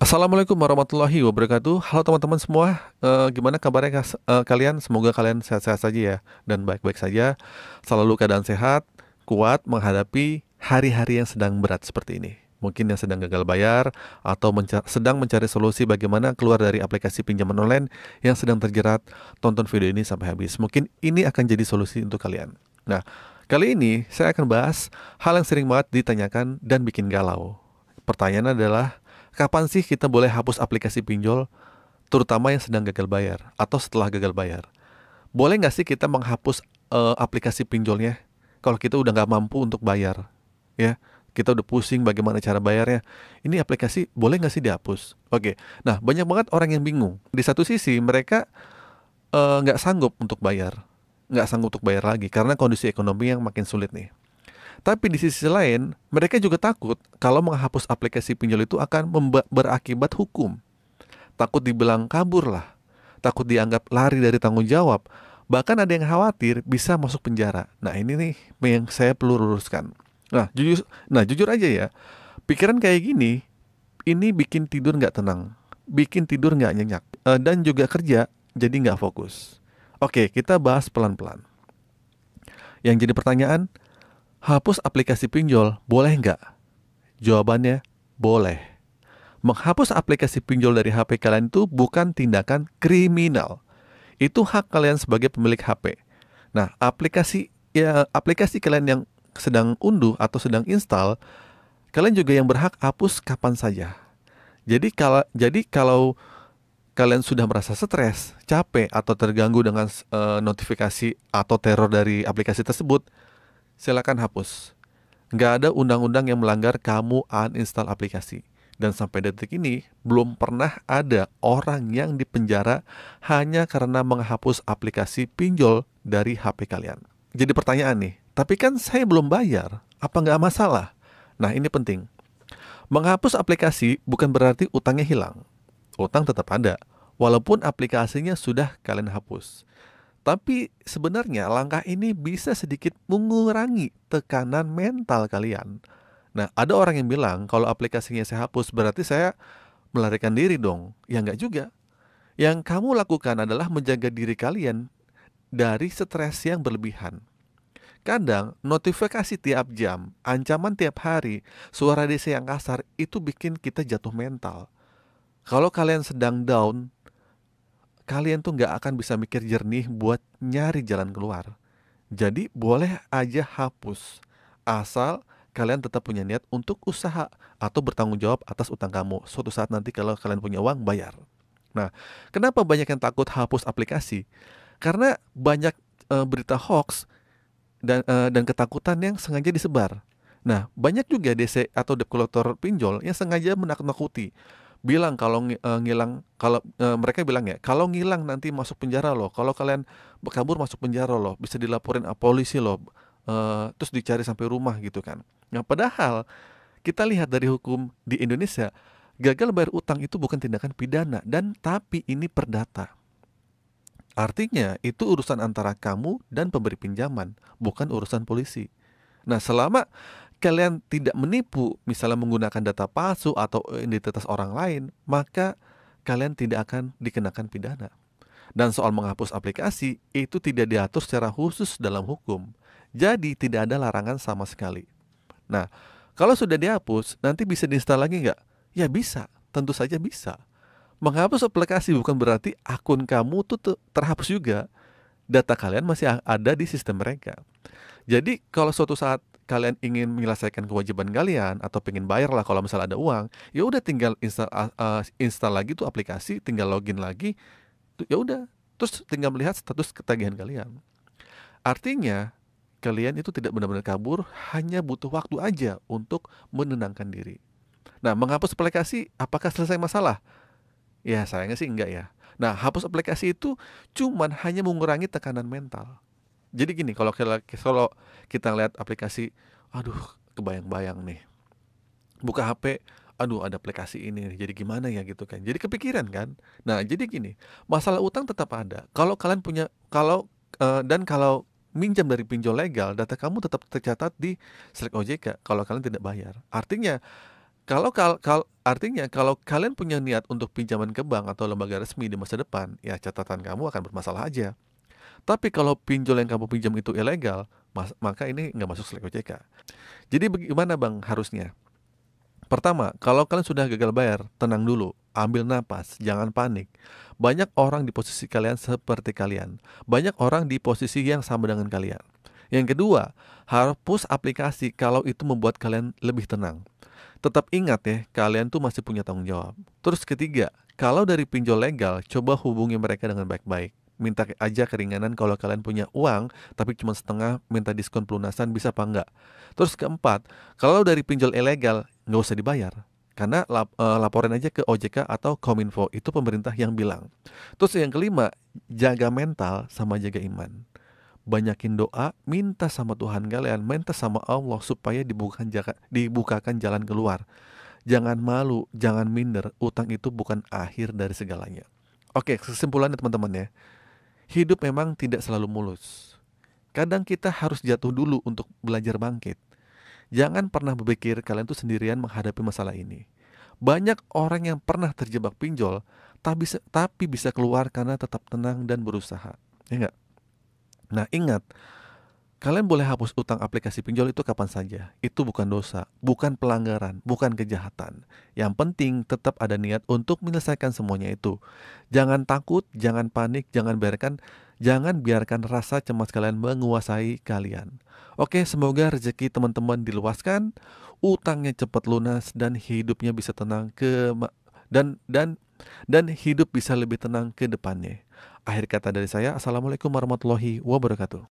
Assalamualaikum warahmatullahi wabarakatuh. Halo teman-teman semua. Gimana kabarnya kalian? Semoga kalian sehat-sehat saja ya dan baik-baik saja. Selalu keadaan sehat, kuat menghadapi hari-hari yang sedang berat seperti ini. Mungkin yang sedang gagal bayar atau sedang mencari solusi bagaimana keluar dari aplikasi pinjaman online yang sedang terjerat. Tonton video ini sampai habis. Mungkin ini akan jadi solusi untuk kalian. Nah, kali ini saya akan bahas hal yang sering banget ditanyakan dan bikin galau. Pertanyaannya adalah, kapan sih kita boleh hapus aplikasi pinjol, terutama yang sedang gagal bayar atau setelah gagal bayar? Boleh nggak sih kita menghapus aplikasi pinjolnya kalau kita udah nggak mampu untuk bayar? Ya, kita udah pusing bagaimana cara bayarnya. Ini aplikasi boleh nggak sih dihapus? Oke, nah banyak banget orang yang bingung. Di satu sisi mereka nggak sanggup untuk bayar, nggak sanggup untuk bayar lagi karena kondisi ekonomi yang makin sulit nih. Tapi di sisi lain, mereka juga takut kalau menghapus aplikasi pinjol itu akan berakibat hukum. Takut dibilang kabur lah, takut dianggap lari dari tanggung jawab. Bahkan ada yang khawatir bisa masuk penjara. Nah ini nih yang saya perlu luruskan. Nah jujur aja ya, pikiran kayak gini, ini bikin tidur nggak tenang, bikin tidur nggak nyenyak, dan juga kerja jadi nggak fokus. Oke, kita bahas pelan-pelan. Yang jadi pertanyaan, hapus aplikasi pinjol boleh nggak? Jawabannya boleh. Menghapus aplikasi pinjol dari HP kalian itu bukan tindakan kriminal. Itu hak kalian sebagai pemilik HP. Nah, aplikasi kalian yang sedang unduh atau sedang install, kalian juga yang berhak hapus kapan saja. Jadi kalau kalian sudah merasa stres, capek atau terganggu dengan notifikasi atau teror dari aplikasi tersebut, silakan hapus. Nggak ada undang-undang yang melanggar kamu uninstall aplikasi. Dan sampai detik ini, belum pernah ada orang yang dipenjara hanya karena menghapus aplikasi pinjol dari HP kalian. Jadi pertanyaan nih, tapi kan saya belum bayar, apa nggak masalah? Nah ini penting, menghapus aplikasi bukan berarti utangnya hilang. Utang tetap ada, walaupun aplikasinya sudah kalian hapus. Tapi sebenarnya langkah ini bisa sedikit mengurangi tekanan mental kalian. Nah, ada orang yang bilang kalau aplikasinya saya hapus berarti saya melarikan diri dong. Ya enggak juga. Yang kamu lakukan adalah menjaga diri kalian dari stres yang berlebihan. Kadang notifikasi tiap jam, ancaman tiap hari, suara DC yang kasar itu bikin kita jatuh mental. Kalau kalian sedang down, kalian tuh nggak akan bisa mikir jernih buat nyari jalan keluar. Jadi boleh aja hapus, asal kalian tetap punya niat untuk usaha atau bertanggung jawab atas utang kamu. Suatu saat nanti kalau kalian punya uang, bayar. Nah, kenapa banyak yang takut hapus aplikasi? Karena banyak berita hoax dan ketakutan yang sengaja disebar. Nah, banyak juga DC atau debt collector pinjol yang sengaja menakut-nakuti. Bilang ngilang, kalau mereka bilang ya, kalau ngilang nanti masuk penjara loh. Kalau kalian kabur masuk penjara loh, bisa dilaporin polisi loh. Terus dicari sampai rumah gitu kan. Nah, padahal kita lihat dari hukum di Indonesia, gagal bayar utang itu bukan tindakan pidana dan tapi ini perdata. Artinya itu urusan antara kamu dan pemberi pinjaman, bukan urusan polisi. Nah, selama kalian tidak menipu, misalnya menggunakan data palsu atau identitas orang lain, maka kalian tidak akan dikenakan pidana. Dan soal menghapus aplikasi, itu tidak diatur secara khusus dalam hukum. Jadi tidak ada larangan sama sekali. Nah, kalau sudah dihapus, nanti bisa diinstal lagi nggak? Ya bisa, tentu saja bisa. Menghapus aplikasi bukan berarti akun kamu tuh terhapus juga. Data kalian masih ada di sistem mereka. Jadi kalau suatu saat kalian ingin menyelesaikan kewajiban kalian atau pengen bayar lah kalau misalnya ada uang, ya udah tinggal install lagi tuh aplikasi, tinggal login lagi, ya udah, terus tinggal melihat status ketagihan kalian. Artinya kalian itu tidak benar-benar kabur, hanya butuh waktu aja untuk menenangkan diri. Nah, menghapus aplikasi apakah selesai masalah? Ya sayangnya sih enggak ya. Nah, hapus aplikasi itu cuman hanya mengurangi tekanan mental. Jadi gini, kalau kita lihat aplikasi, aduh, kebayang-bayang nih. Buka HP, aduh ada aplikasi ini nih, jadi gimana ya gitu kan. Jadi kepikiran kan. Nah, jadi gini, masalah utang tetap ada. Kalau kalian punya kalau dan kalau minjam dari pinjol legal, data kamu tetap tercatat di Slack OJK kalau kalian tidak bayar. Artinya Artinya kalau kalian punya niat untuk pinjaman ke bank atau lembaga resmi di masa depan, ya catatan kamu akan bermasalah aja. Tapi kalau pinjol yang kamu pinjam itu ilegal, maka ini nggak masuk SLEK OJK. Jadi bagaimana Bang harusnya? Pertama, kalau kalian sudah gagal bayar, tenang dulu, ambil napas, jangan panik. Banyak orang di posisi kalian seperti kalian. Banyak orang di posisi yang sama dengan kalian. Yang kedua, hapus aplikasi kalau itu membuat kalian lebih tenang. Tetap ingat ya, kalian tuh masih punya tanggung jawab. Terus ketiga, kalau dari pinjol legal, coba hubungi mereka dengan baik-baik. Minta aja keringanan kalau kalian punya uang, tapi cuma setengah, minta diskon pelunasan bisa apa enggak. Terus keempat, kalau dari pinjol ilegal, nggak usah dibayar. Karena laporin aja ke OJK atau Kominfo, itu pemerintah yang bilang. Terus yang kelima, jaga mental sama jaga iman. Banyakin doa, minta sama Tuhan kalian, minta sama Allah supaya dibukakan jalan keluar. Jangan malu, jangan minder, utang itu bukan akhir dari segalanya. Oke, kesimpulannya teman-teman ya. Hidup memang tidak selalu mulus. Kadang kita harus jatuh dulu untuk belajar bangkit. Jangan pernah berpikir kalian tuh sendirian menghadapi masalah ini. Banyak orang yang pernah terjebak pinjol, tapi bisa keluar karena tetap tenang dan berusaha. Ya enggak? Nah ingat, kalian boleh hapus utang aplikasi pinjol itu kapan saja. Itu bukan dosa, bukan pelanggaran, bukan kejahatan. Yang penting tetap ada niat untuk menyelesaikan semuanya itu. Jangan takut, jangan panik, jangan biarkan rasa cemas kalian menguasai kalian. Oke, semoga rezeki teman-teman diluaskan, utangnya cepat lunas dan hidupnya bisa tenang dan hidup bisa lebih tenang ke depannya. Akhir kata dari saya, Assalamualaikum warahmatullahi wabarakatuh.